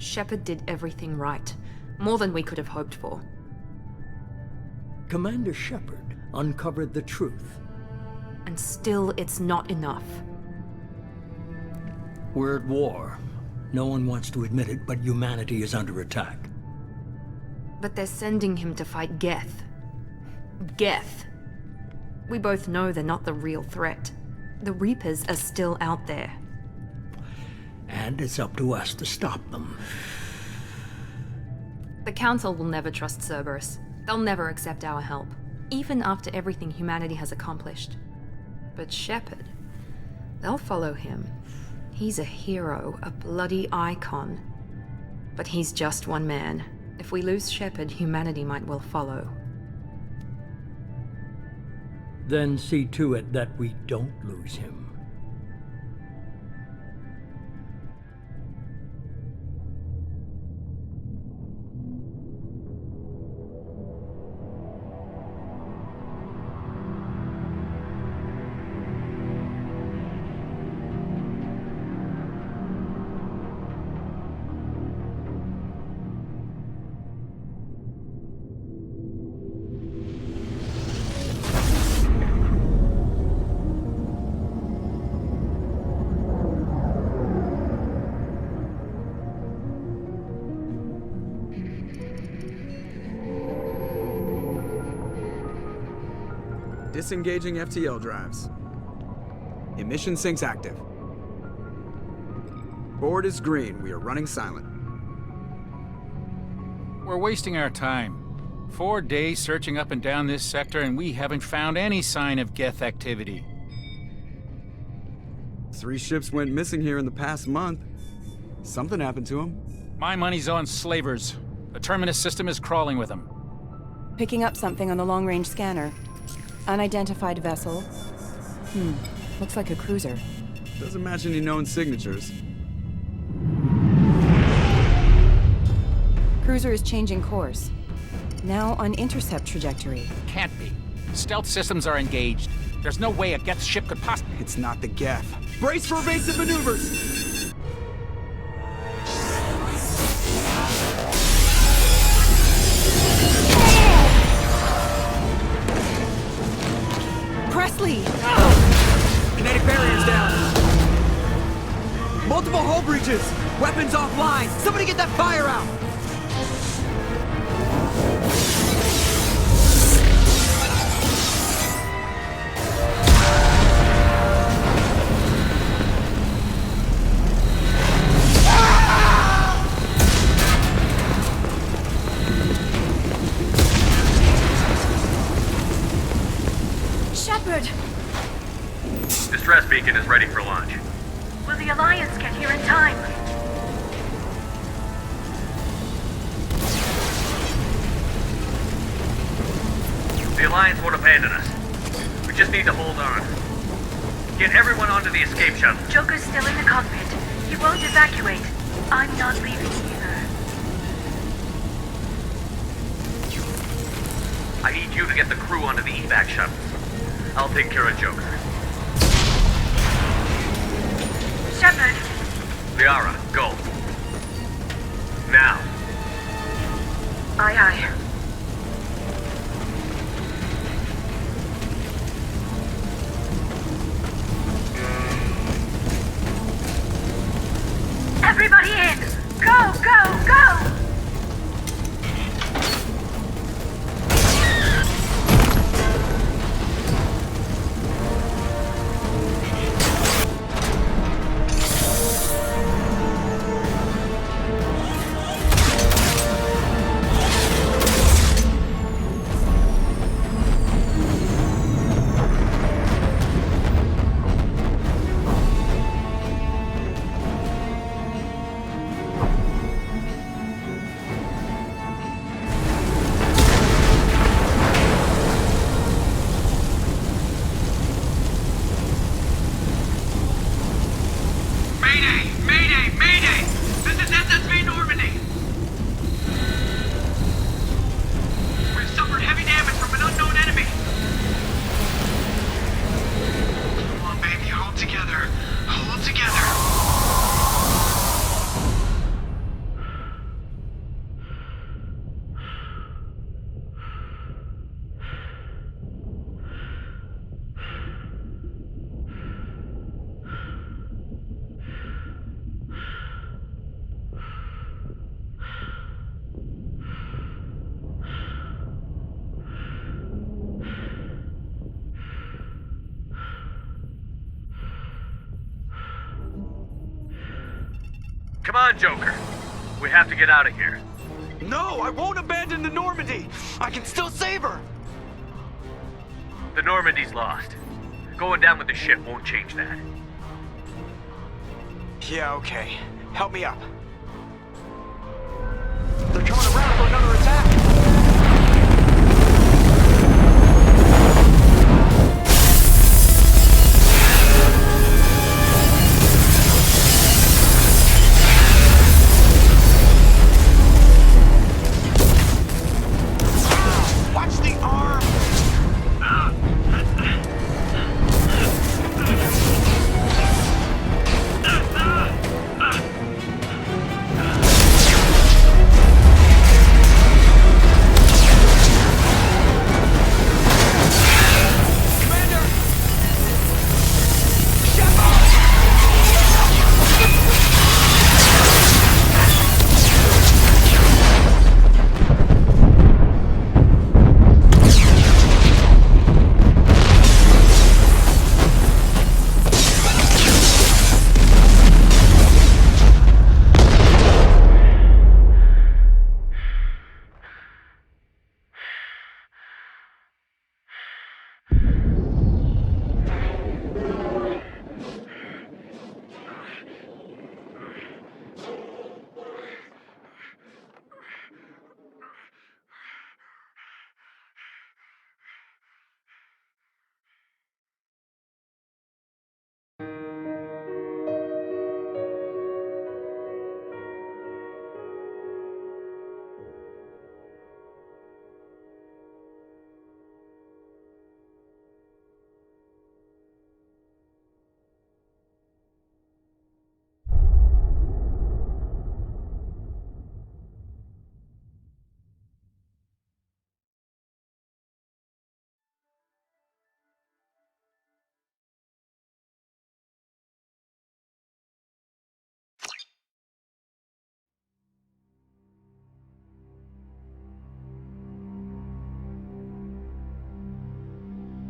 Shepard did everything right. More than we could have hoped for. Commander Shepard uncovered the truth. And still, it's not enough. We're at war. No one wants to admit it, but humanity is under attack. But they're sending him to fight Geth. Geth. We both know they're not the real threat. The Reapers are still out there. And it's up to us to stop them. The Council will never trust Cerberus. They'll never accept our help, even after everything humanity has accomplished. But Shepard, they'll follow him. He's a hero, a bloody icon. But he's just one man. If we lose Shepard, humanity might well follow. Then see to it that we don't lose him. Disengaging FTL drives. Emission sinks active. Board is green. We are running silent. We're wasting our time. 4 days searching up and down this sector, and we haven't found any sign of Geth activity. 3 ships went missing here in the past month. Something happened to them. My money's on slavers. The Terminus system is crawling with them. Picking up something on the long-range scanner. Unidentified vessel. Looks like a cruiser. Doesn't match any known signatures. Cruiser is changing course. Now on intercept trajectory. Can't be. Stealth systems are engaged. There's no way a Geth ship could possibly... It's not the Geth. Brace for evasive maneuvers! Presley! Kinetic barriers down. Multiple hull breaches. Weapons offline. Somebody get that fire out. Shepard! Distress beacon is ready for launch. Will the Alliance get here in time? The Alliance won't abandon us. We just need to hold on. Get everyone onto the escape shuttle. Joker's still in the cockpit. He won't evacuate. I'm not leaving either. I need you to get the crew onto the evac shuttle. I'll take care of Joker. Shepard! Liara, go. Now. Aye, aye. Everybody in! Go, go, go! Come on, Joker. We have to get out of here. No, I won't abandon the Normandy. I can still save her. The Normandy's lost. Going down with the ship won't change that. Yeah, okay. Help me up. They're coming around for another attack. Watch the arm!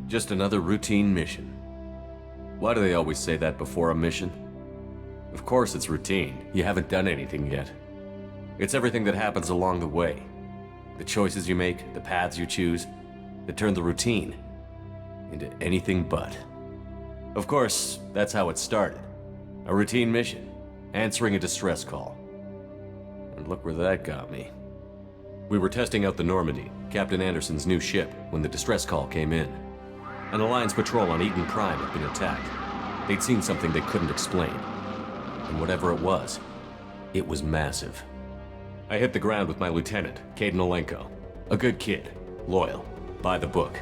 Just another routine mission. Why do they always say that before a mission? Of course it's routine. You haven't done anything yet. It's everything that happens along the way. The choices you make, the paths you choose, that turn the routine into anything but. Of course, that's how it started. A routine mission, answering a distress call. And look where that got me. We were testing out the Normandy, Captain Anderson's new ship, when the distress call came in. An Alliance patrol on Eden Prime had been attacked. They'd seen something they couldn't explain. And whatever it was massive. I hit the ground with my lieutenant, Caden Olenko. A good kid, loyal, by the book,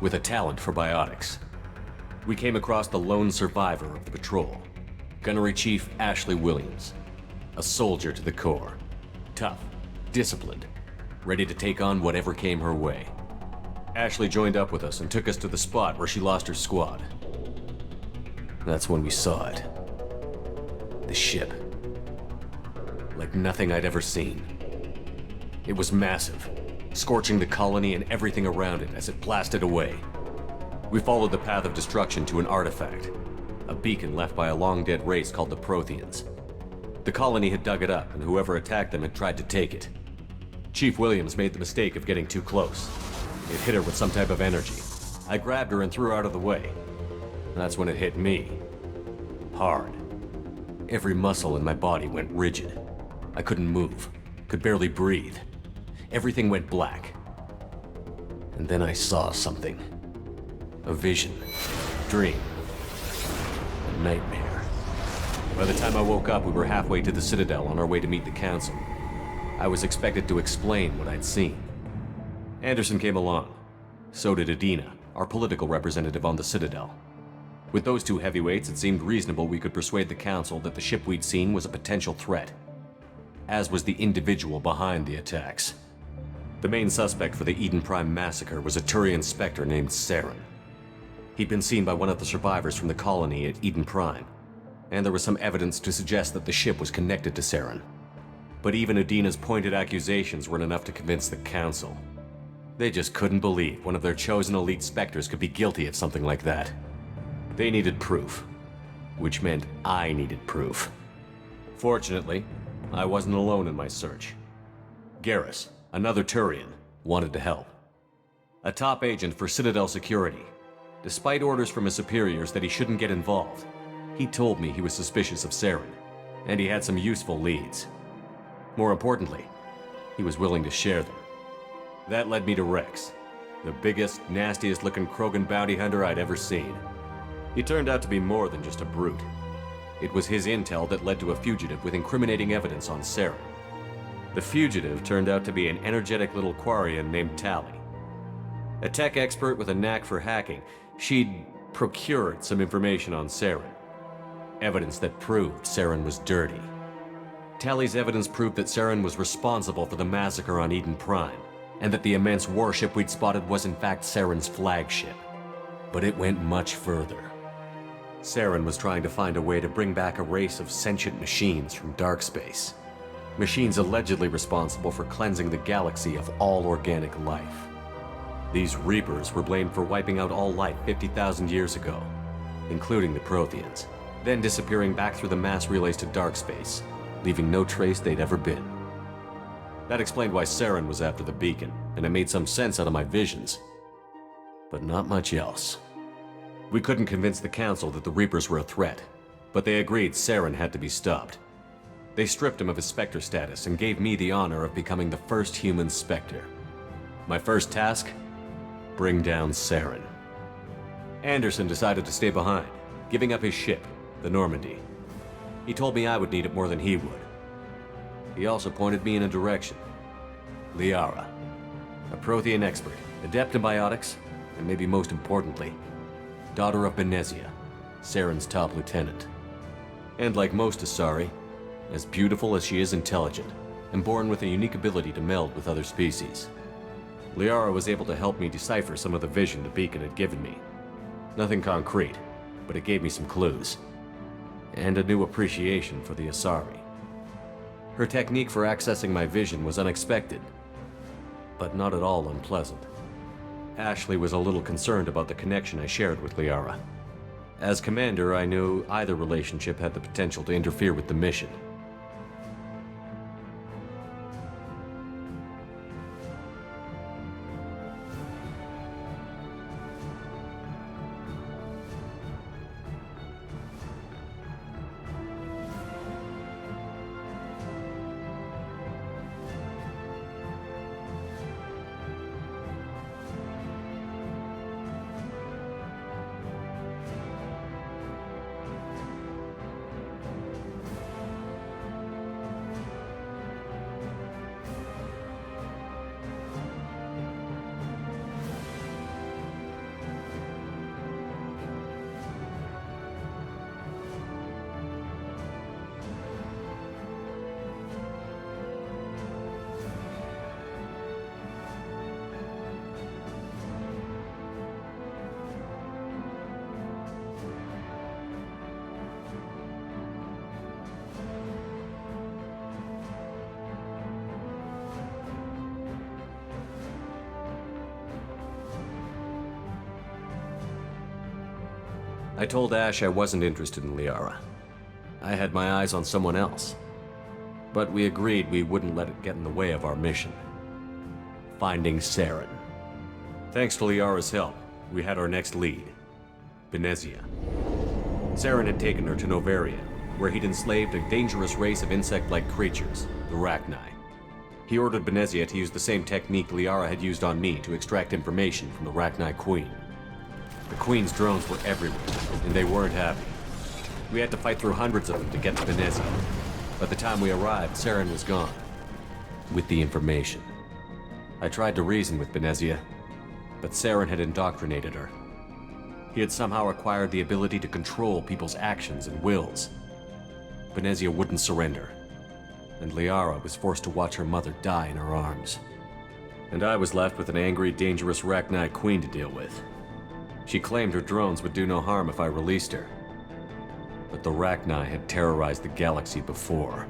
with a talent for biotics. We came across the lone survivor of the patrol, Gunnery Chief Ashley Williams. A soldier to the core. Tough, disciplined, ready to take on whatever came her way. Ashley joined up with us and took us to the spot where she lost her squad. That's when we saw it. The ship. Like nothing I'd ever seen. It was massive, scorching the colony and everything around it as it blasted away. We followed the path of destruction to an artifact, a beacon left by a long-dead race called the Protheans. The colony had dug it up, and whoever attacked them had tried to take it. Chief Williams made the mistake of getting too close. It hit her with some type of energy. I grabbed her and threw her out of the way. That's when it hit me. Hard. Every muscle in my body went rigid. I couldn't move, could barely breathe. Everything went black. And then I saw something. A vision, dream, a nightmare. By the time I woke up, we were halfway to the Citadel on our way to meet the Council. I was expected to explain what I'd seen. Anderson came along. So did Adina, our political representative on the Citadel. With those two heavyweights, it seemed reasonable we could persuade the Council that the ship we'd seen was a potential threat, as was the individual behind the attacks. The main suspect for the Eden Prime massacre was a Turian Spectre named Saren. He'd been seen by one of the survivors from the colony at Eden Prime, and there was some evidence to suggest that the ship was connected to Saren. But even Adina's pointed accusations weren't enough to convince the Council. They just couldn't believe one of their chosen elite Spectres could be guilty of something like that. They needed proof, which meant I needed proof. Fortunately, I wasn't alone in my search. Garrus, another Turian, wanted to help. A top agent for Citadel Security. Despite orders from his superiors that he shouldn't get involved, he told me he was suspicious of Saren, and he had some useful leads. More importantly, he was willing to share them. That led me to Rex, the biggest, nastiest-looking Krogan bounty hunter I'd ever seen. He turned out to be more than just a brute. It was his intel that led to a fugitive with incriminating evidence on Saren. The fugitive turned out to be an energetic little Quarian named Tali. A tech expert with a knack for hacking, she'd procured some information on Saren. Evidence that proved Saren was dirty. Tali's evidence proved that Saren was responsible for the massacre on Eden Prime, and that the immense warship we'd spotted was in fact Saren's flagship. But it went much further. Saren was trying to find a way to bring back a race of sentient machines from dark space. Machines allegedly responsible for cleansing the galaxy of all organic life. These Reapers were blamed for wiping out all life 50,000 years ago, including the Protheans, then disappearing back through the mass relays to dark space, leaving no trace they'd ever been. That explained why Saren was after the beacon, and it made some sense out of my visions. But not much else. We couldn't convince the Council that the Reapers were a threat, but they agreed Saren had to be stopped. They stripped him of his Spectre status and gave me the honor of becoming the first human Spectre. My first task? Bring down Saren. Anderson decided to stay behind, giving up his ship, the Normandy. He told me I would need it more than he would. He also pointed me in a direction. Liara, a Prothean expert, adept in biotics, and maybe most importantly, daughter of Benezia, Saren's top lieutenant. And like most Asari, as beautiful as she is intelligent, and born with a unique ability to meld with other species. Liara was able to help me decipher some of the vision the beacon had given me. Nothing concrete, but it gave me some clues. And a new appreciation for the Asari. Her technique for accessing my vision was unexpected, but not at all unpleasant. Ashley was a little concerned about the connection I shared with Liara. As commander, I knew either relationship had the potential to interfere with the mission. I told Ash I wasn't interested in Liara. I had my eyes on someone else. But we agreed we wouldn't let it get in the way of our mission. Finding Saren. Thanks to Liara's help, we had our next lead. Benezia. Saren had taken her to Novaria, where he'd enslaved a dangerous race of insect-like creatures, the Rachni. He ordered Benezia to use the same technique Liara had used on me to extract information from the Rachni Queen. The Queen's drones were everywhere, and they weren't happy. We had to fight through hundreds of them to get to Benezia. By the time we arrived, Saren was gone. With the information. I tried to reason with Benezia, but Saren had indoctrinated her. He had somehow acquired the ability to control people's actions and wills. Benezia wouldn't surrender, and Liara was forced to watch her mother die in her arms. And I was left with an angry, dangerous Rachni Queen to deal with. She claimed her drones would do no harm if I released her. But the Rachni had terrorized the galaxy before.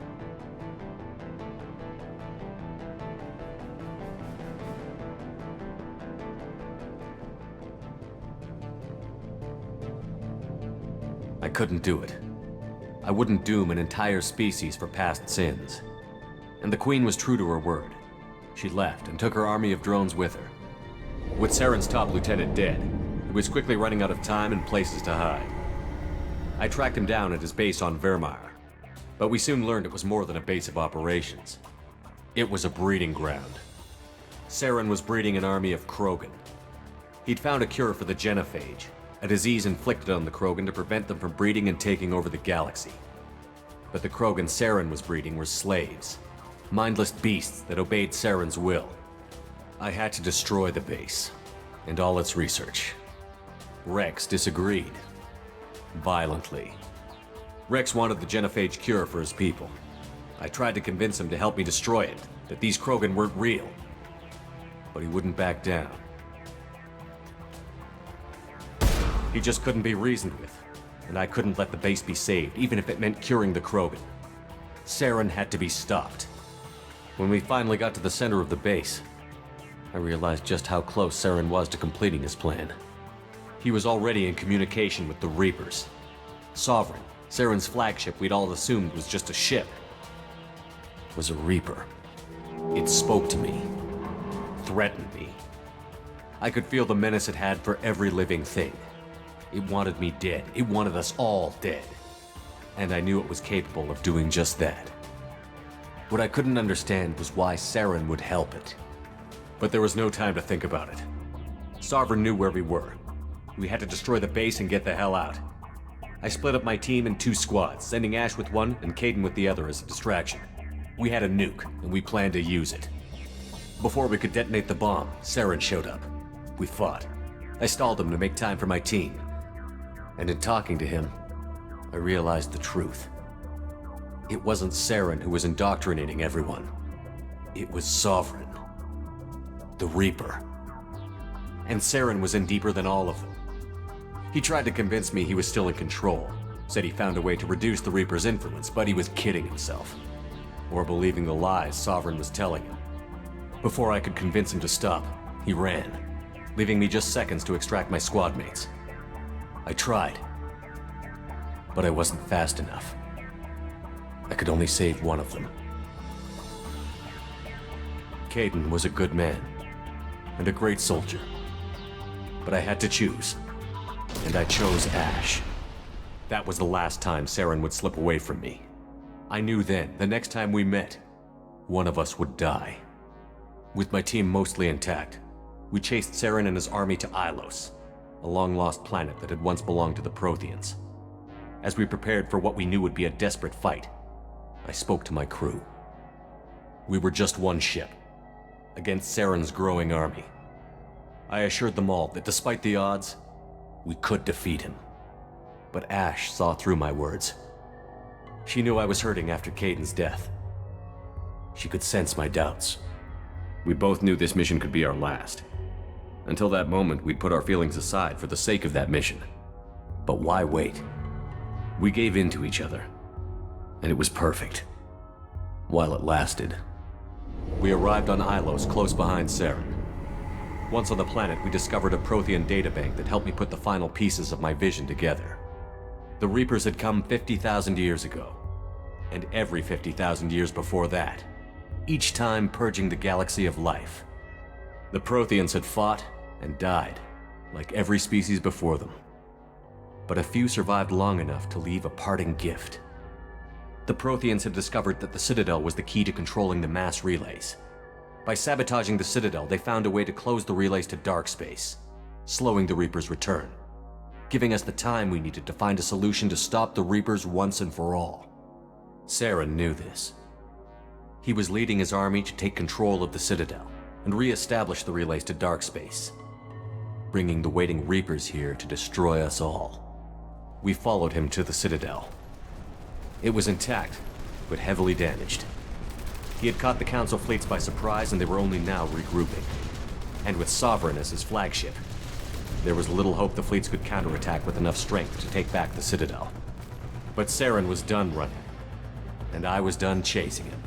I couldn't do it. I wouldn't doom an entire species for past sins. And the Queen was true to her word. She left and took her army of drones with her. With Saren's top lieutenant dead, he was quickly running out of time and places to hide. I tracked him down at his base on Vermeer, but we soon learned it was more than a base of operations. It was a breeding ground. Saren was breeding an army of Krogan. He'd found a cure for the genophage, a disease inflicted on the Krogan to prevent them from breeding and taking over the galaxy. But the Krogan Saren was breeding were slaves, mindless beasts that obeyed Saren's will. I had to destroy the base, and all its research. Rex disagreed. Violently. Rex wanted the genophage cure for his people. I tried to convince him to help me destroy it, that these Krogan weren't real. But he wouldn't back down. He just couldn't be reasoned with, and I couldn't let the base be saved, even if it meant curing the Krogan. Saren had to be stopped. When we finally got to the center of the base, I realized just how close Saren was to completing his plan. He was already in communication with the Reapers. Sovereign, Saren's flagship we'd all assumed was just a ship, was a Reaper. It spoke to me, threatened me. I could feel the menace it had for every living thing. It wanted me dead. It wanted us all dead. And I knew it was capable of doing just that. What I couldn't understand was why Saren would help it. But there was no time to think about it. Sovereign knew where we were. We had to destroy the base and get the hell out. I split up my team in 2 squads, sending Ash with one and Kaidan with the other as a distraction. We had a nuke, and we planned to use it. Before we could detonate the bomb, Saren showed up. We fought. I stalled him to make time for my team. And in talking to him, I realized the truth. It wasn't Saren who was indoctrinating everyone. It was Sovereign. The Reaper. And Saren was in deeper than all of them. He tried to convince me he was still in control, said he found a way to reduce the Reaper's influence, but he was kidding himself. Or believing the lies Sovereign was telling him. Before I could convince him to stop, he ran, leaving me just seconds to extract my squad mates. I tried, but I wasn't fast enough. I could only save one of them. Kaidan was a good man, and a great soldier. But I had to choose, and I chose Ash. That was the last time Saren would slip away from me. I knew then, the next time we met, one of us would die. With my team mostly intact, we chased Saren and his army to Ilos, a long-lost planet that had once belonged to the Protheans. As we prepared for what we knew would be a desperate fight, I spoke to my crew. We were just one ship, against Saren's growing army. I assured them all that despite the odds, we could defeat him. But Ash saw through my words. She knew I was hurting after Kaidan's death. She could sense my doubts. We both knew this mission could be our last. Until that moment, we'd put our feelings aside for the sake of that mission. But why wait? We gave in to each other, and it was perfect. While it lasted. We arrived on Ilos, close behind Saren. Once on the planet, we discovered a Prothean databank that helped me put the final pieces of my vision together. The Reapers had come 50,000 years ago, and every 50,000 years before that, each time purging the galaxy of life. The Protheans had fought and died, like every species before them. But a few survived long enough to leave a parting gift. The Protheans had discovered that the Citadel was the key to controlling the mass relays. By sabotaging the Citadel, they found a way to close the relays to dark space, slowing the Reapers' return, giving us the time we needed to find a solution to stop the Reapers once and for all. Saren knew this. He was leading his army to take control of the Citadel and re-establish the relays to dark space, bringing the waiting Reapers here to destroy us all. We followed him to the Citadel. It was intact, but heavily damaged. He had caught the Council fleets by surprise, and they were only now regrouping. And with Sovereign as his flagship, there was little hope the fleets could counterattack with enough strength to take back the Citadel. But Saren was done running, and I was done chasing him.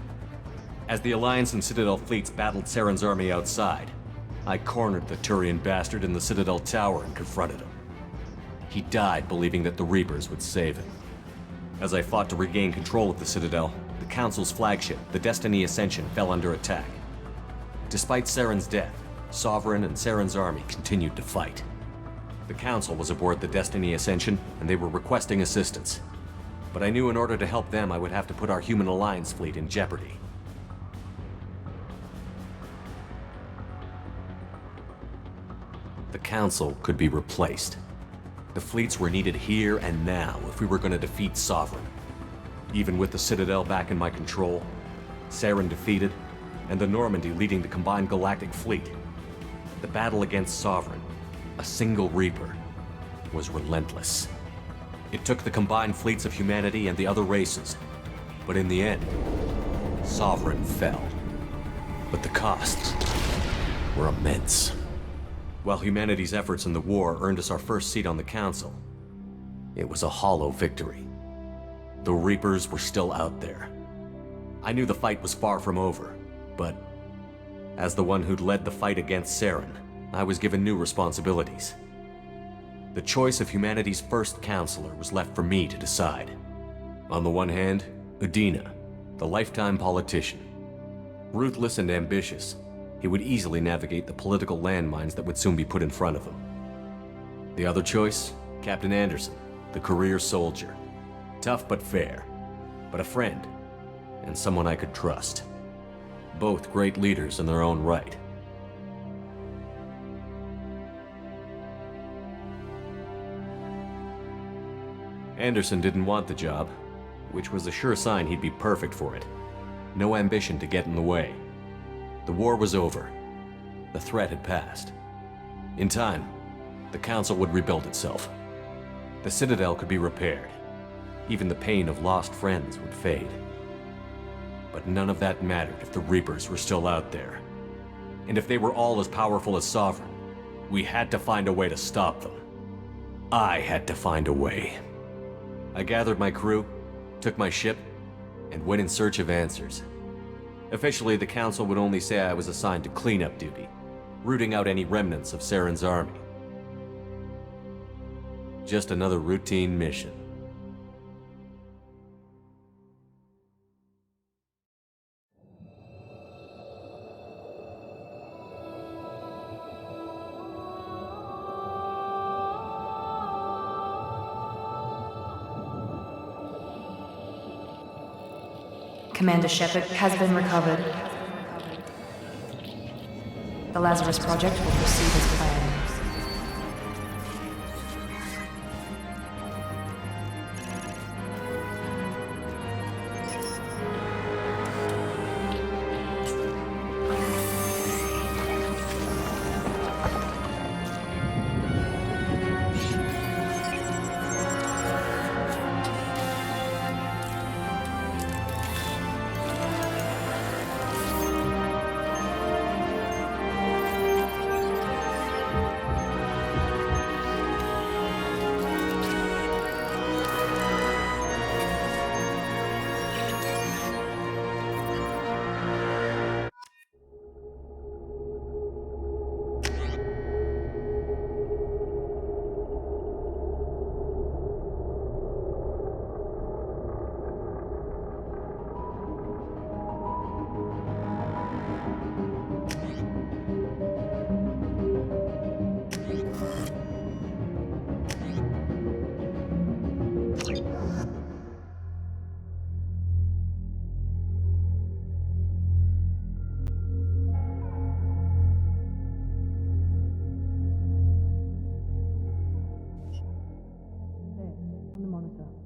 As the Alliance and Citadel fleets battled Saren's army outside, I cornered the Turian bastard in the Citadel tower and confronted him. He died believing that the Reapers would save him. As I fought to regain control of the Citadel, the Council's flagship, the Destiny Ascension, fell under attack. Despite Saren's death, Sovereign and Saren's army continued to fight. The Council was aboard the Destiny Ascension, and they were requesting assistance. But I knew in order to help them, I would have to put our Human Alliance fleet in jeopardy. The Council could be replaced. The fleets were needed here and now if we were going to defeat Sovereign. Even with the Citadel back in my control, Saren defeated, and the Normandy leading the combined galactic fleet, the battle against Sovereign, a single Reaper, was relentless. It took the combined fleets of humanity and the other races, but in the end, Sovereign fell. But the costs were immense. While humanity's efforts in the war earned us our first seat on the Council, it was a hollow victory. The Reapers were still out there. I knew the fight was far from over, but as the one who'd led the fight against Saren, I was given new responsibilities. The choice of humanity's first counselor was left for me to decide. On the one hand, Udina, the lifetime politician. Ruthless and ambitious, he would easily navigate the political landmines that would soon be put in front of him. The other choice, Captain Anderson, the career soldier. Tough but fair, but a friend, and someone I could trust. Both great leaders in their own right. Anderson didn't want the job, which was a sure sign he'd be perfect for it. No ambition to get in the way. The war was over. The threat had passed. In time, the Council would rebuild itself. The Citadel could be repaired. Even the pain of lost friends would fade. But none of that mattered if the Reapers were still out there. And if they were all as powerful as Sovereign, we had to find a way to stop them. I had to find a way. I gathered my crew, took my ship, and went in search of answers. Officially, the Council would only say I was assigned to cleanup duty, rooting out any remnants of Saren's army. Just another routine mission. Commander Shepard has been recovered. The Lazarus project will proceed as planned.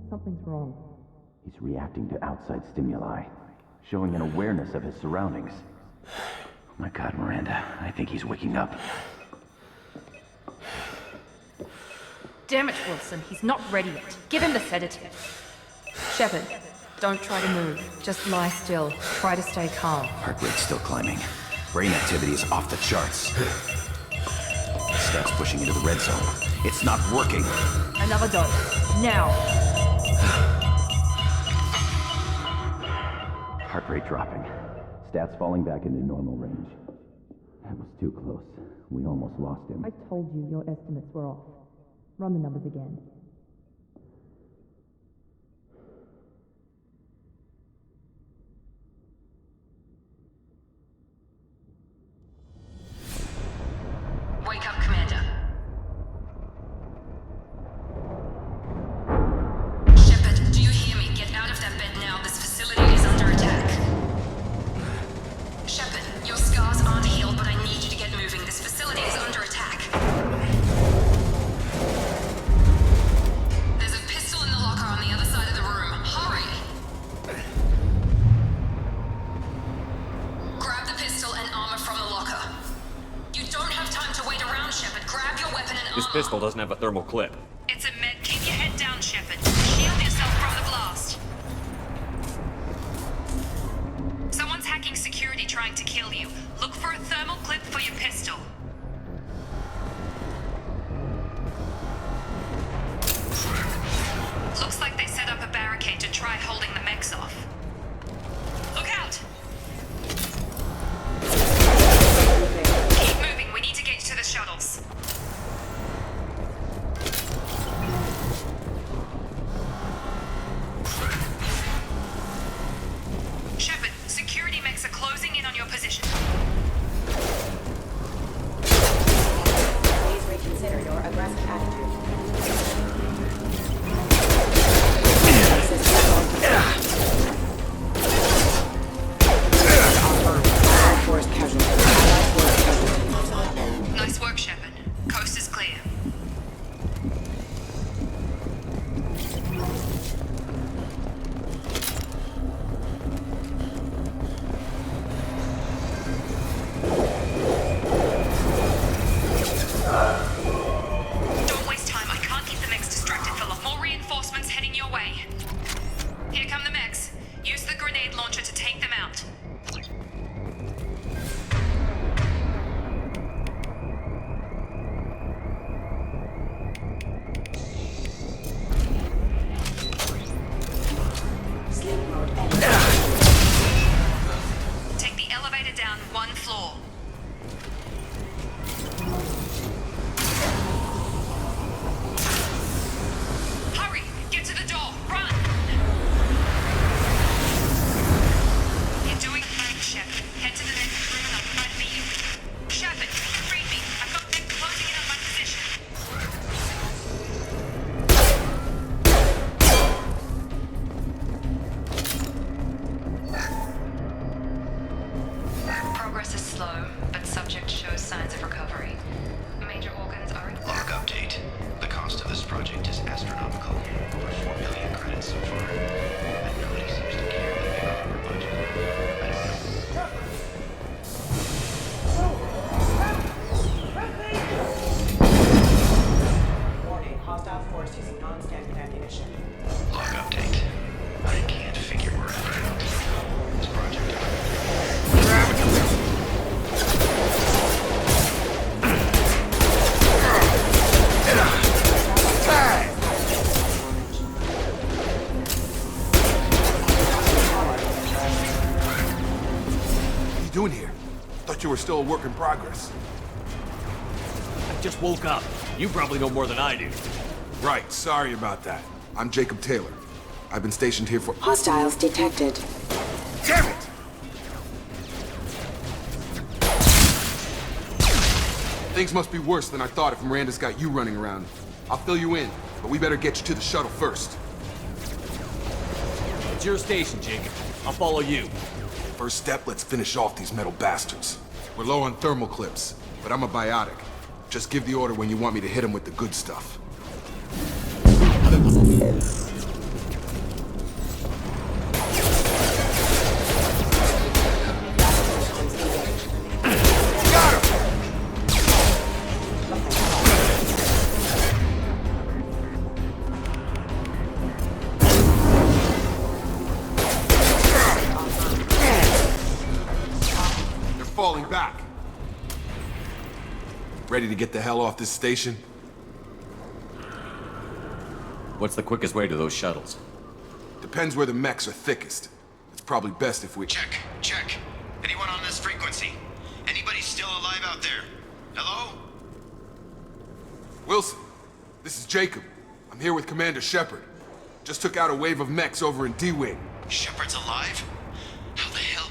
Something's wrong. He's reacting to outside stimuli, showing an awareness of his surroundings. Oh my God, Miranda, I think he's waking up. Damn it, Wilson, he's not ready yet. Give him the sedative. Shepard, don't try to move. Just lie still. Try to stay calm. Heart rate's still climbing. Brain activity is off the charts. Steps pushing into the red zone. It's not working. Another dose. Now. Heart rate dropping. Stats falling back into normal range. That was too close. We almost lost him. I told you your estimates were off. Run the numbers again. This pistol doesn't have a thermal clip. It's a med. Keep your head down, Shepard. Shield yourself from the blast. Someone's hacking security trying to kill you. Look for a thermal clip for your pistol. Looks like they set up a barricade to try holding the mechs off. Look out! Keep moving, we need to get to the shuttles. Shepard, security mechs are closing in on your position. Please reconsider your aggressive attitude. Nice work, Shepard. Coast is clear. Don't waste time. I can't keep the mechs distracted, Philip. More reinforcements heading your way. Here come the mechs. Use the grenade launcher to take them out. Take the elevator down one floor. Hurry! Get to the door! Run! You're doing fine, Shepard. Head to the next room and I'll try to meet you. Shepard, read me. I've got them closing in on my position. Progress is slow, but subject shows signs of recovery. Major organs are... Log update. The cost of this project is astronomical. Over 4 million credits so far. And nobody seems to care that they are over budget. I don't know. Warning, hostile force using non-standard ammunition. Log update. I can't figure where I'm at. This project... What are you doing here? Thought you were still a work in progress. I just woke up. You probably know more than I do. Right, sorry about that. I'm Jacob Taylor. I've been stationed here for... Hostiles detected. Damn it! Things must be worse than I thought if Miranda's got you running around. I'll fill you in, but we better get you to the shuttle first. It's your station, Jacob. I'll follow you. First step, let's finish off these metal bastards. We're low on thermal clips, but I'm a biotic. Just give the order when you want me to hit them with the good stuff. Falling back. Ready to get the hell off this station? What's the quickest way to those shuttles? Depends where the mechs are thickest. It's probably best if we... Check. Anyone on this frequency? Anybody still alive out there? Hello? Wilson, this is Jacob. I'm here with Commander Shepard. Just took out a wave of mechs over in D-Wing. Shepard's alive? How the hell?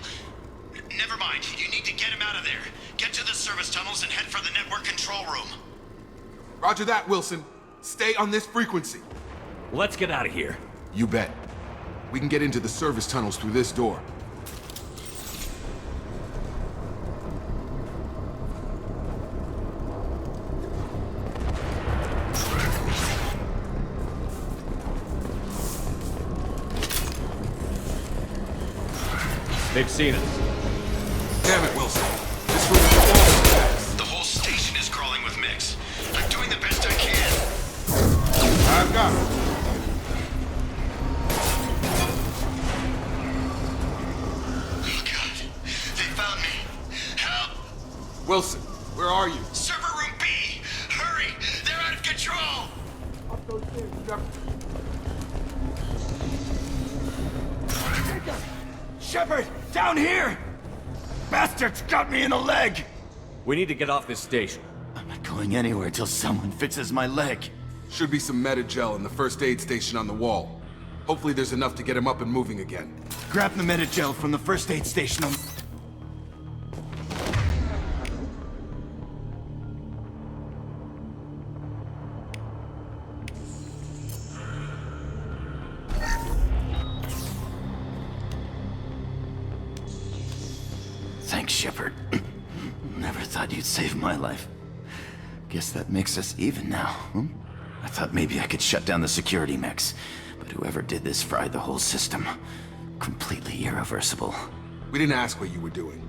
Never mind. You need to get him out of there. Get to the service tunnels and head for the network control room. Roger that, Wilson. Stay on this frequency. Let's get out of here. You bet. We can get into the service tunnels through this door. They've seen us. Damn it, Wilson. This room is all fast. The whole station is crawling with mix. I'm doing the best got it. Oh God, they found me. Help! Wilson, where are you? Server room B! Hurry! They're out of control! Shepard, down here! Bastards got me in the leg! We need to get off this station. I'm not going anywhere till someone fixes my leg. Should be some Metagel in the first aid station on the wall. Hopefully there's enough to get him up and moving again. Grab the Metagel from the first aid station on... Thanks, Shepard. Never thought you'd save my life. Guess that makes us even now, hmm? I thought maybe I could shut down the security mechs, but whoever did this fried the whole system. Completely irreversible. We didn't ask what you were doing.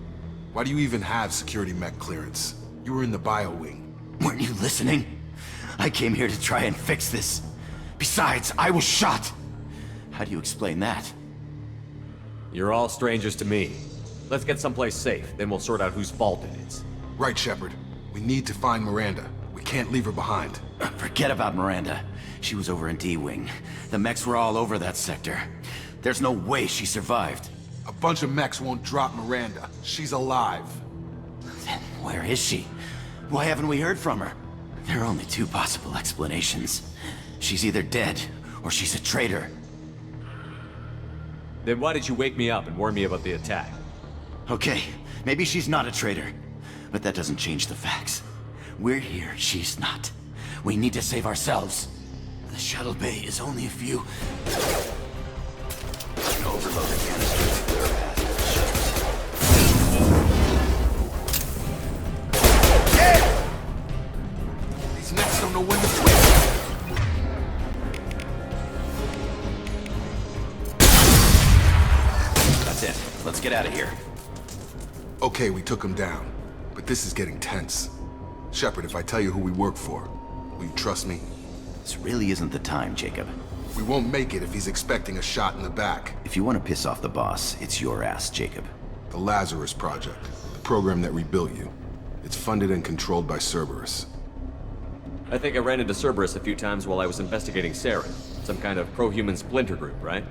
Why do you even have security mech clearance? You were in the bio wing. Weren't you listening? I came here to try and fix this. Besides, I was shot. How do you explain that? You're all strangers to me. Let's get someplace safe, then we'll sort out whose fault it is. Right, Shepard. We need to find Miranda. We can't leave her behind. Forget about Miranda. She was over in D-Wing. The mechs were all over that sector. There's no way she survived. A bunch of mechs won't drop Miranda. She's alive. Then where is she? Why haven't we heard from her? There are only two possible explanations. She's either dead, or she's a traitor. Then why did you wake me up and warn me about the attack? Okay, maybe she's not a traitor. But that doesn't change the facts. We're here, she's not. We need to save ourselves. The shuttle bay is only a few... An overloaded canister to clear a path to the shuttle. Yeah! These mechs don't know when to switch. That's it. Let's get out of here. Okay, we took him down. But this is getting tense. Shepard, if I tell you who we work for, will you trust me? This really isn't the time, Jacob. We won't make it if he's expecting a shot in the back. If you want to piss off the boss, it's your ass, Jacob. The Lazarus Project, the program that rebuilt you. It's funded and controlled by Cerberus. I think I ran into Cerberus a few times while I was investigating Saren. Some kind of pro-human splinter group, right?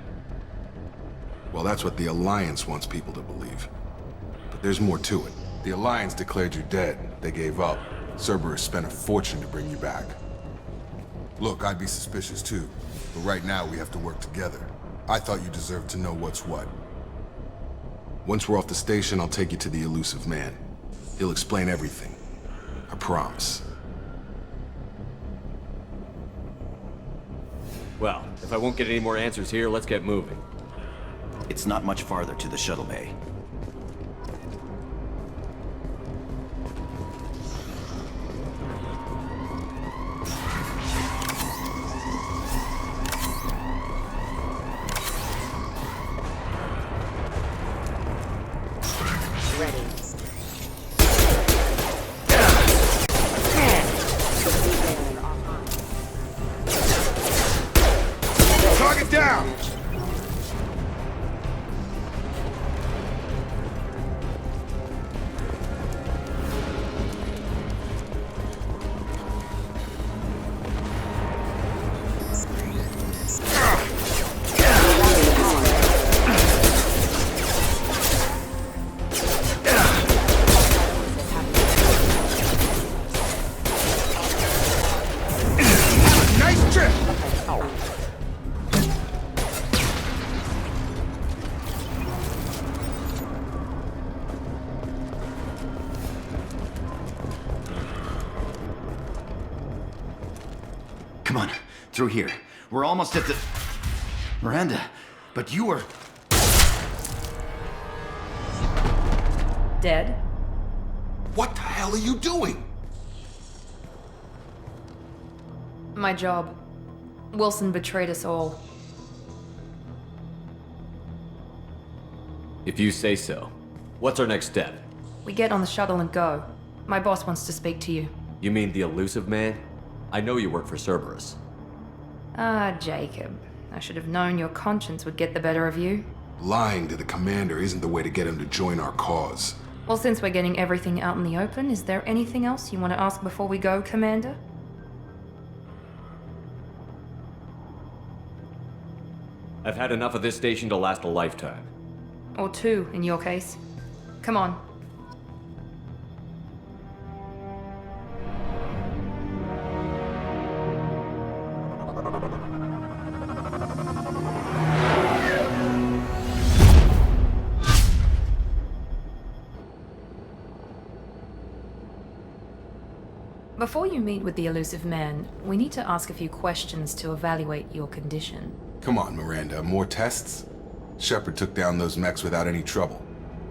Well, that's what the Alliance wants people to believe. But there's more to it. The Alliance declared you dead. They gave up. Cerberus spent a fortune to bring you back. Look, I'd be suspicious too. But right now, we have to work together. I thought you deserved to know what's what. Once we're off the station, I'll take you to the elusive man. He'll explain everything. I promise. Well, if I won't get any more answers here, let's get moving. It's not much farther to the shuttle bay. Target down! Nice trip! Come on, through here. We're almost at the... Miranda, but you were... Dead? What the hell are you doing? My job. Wilson betrayed us all. If you say so. What's our next step? We get on the shuttle and go. My boss wants to speak to you. You mean the elusive man? I know you work for Cerberus. Ah, Jacob. I should have known your conscience would get the better of you. Lying to the commander isn't the way to get him to join our cause. Well, since we're getting everything out in the open, is there anything else you want to ask before we go, Commander? I've had enough of this station to last a lifetime. Or two, in your case. Come on. Before you meet with the elusive man, we need to ask a few questions to evaluate your condition. Come on, Miranda, more tests? Shepard took down those mechs without any trouble.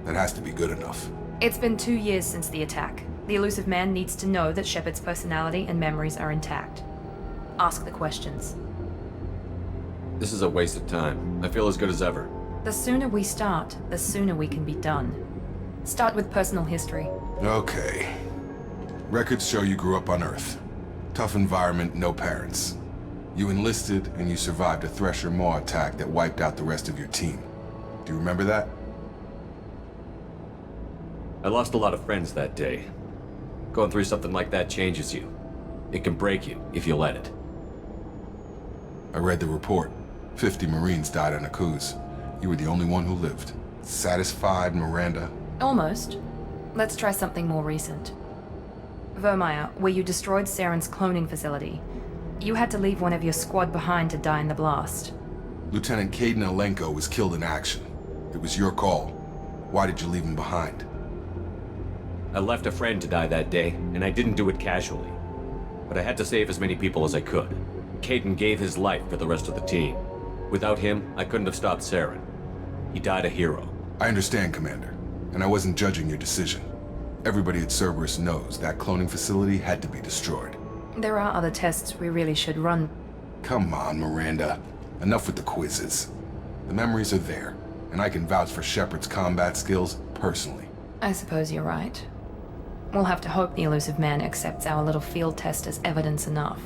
That has to be good enough. It's been 2 years since the attack. The elusive man needs to know that Shepard's personality and memories are intact. Ask the questions. This is a waste of time. I feel as good as ever. The sooner we start, the sooner we can be done. Start with personal history. Okay. Records show you grew up on Earth. Tough environment, no parents. You enlisted, and you survived a Thresher Maw attack that wiped out the rest of your team. Do you remember that? I lost a lot of friends that day. Going through something like that changes you. It can break you, if you let it. I read the report. 50 Marines died on a cruise. You were the only one who lived. Satisfied, Miranda? Almost. Let's try something more recent. Vermeer, where you destroyed Saren's cloning facility. You had to leave one of your squad behind to die in the blast. Lieutenant Caden Alenko was killed in action. It was your call. Why did you leave him behind? I left a friend to die that day, and I didn't do it casually. But I had to save as many people as I could. Caden gave his life for the rest of the team. Without him, I couldn't have stopped Saren. He died a hero. I understand, Commander, and I wasn't judging your decision. Everybody at Cerberus knows that cloning facility had to be destroyed. There are other tests we really should run. Come on, Miranda. Enough with the quizzes. The memories are there, and I can vouch for Shepard's combat skills personally. I suppose you're right. We'll have to hope the elusive man accepts our little field test as evidence enough.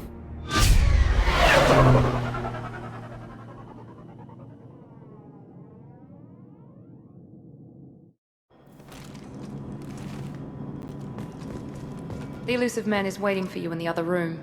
The elusive man is waiting for you in the other room.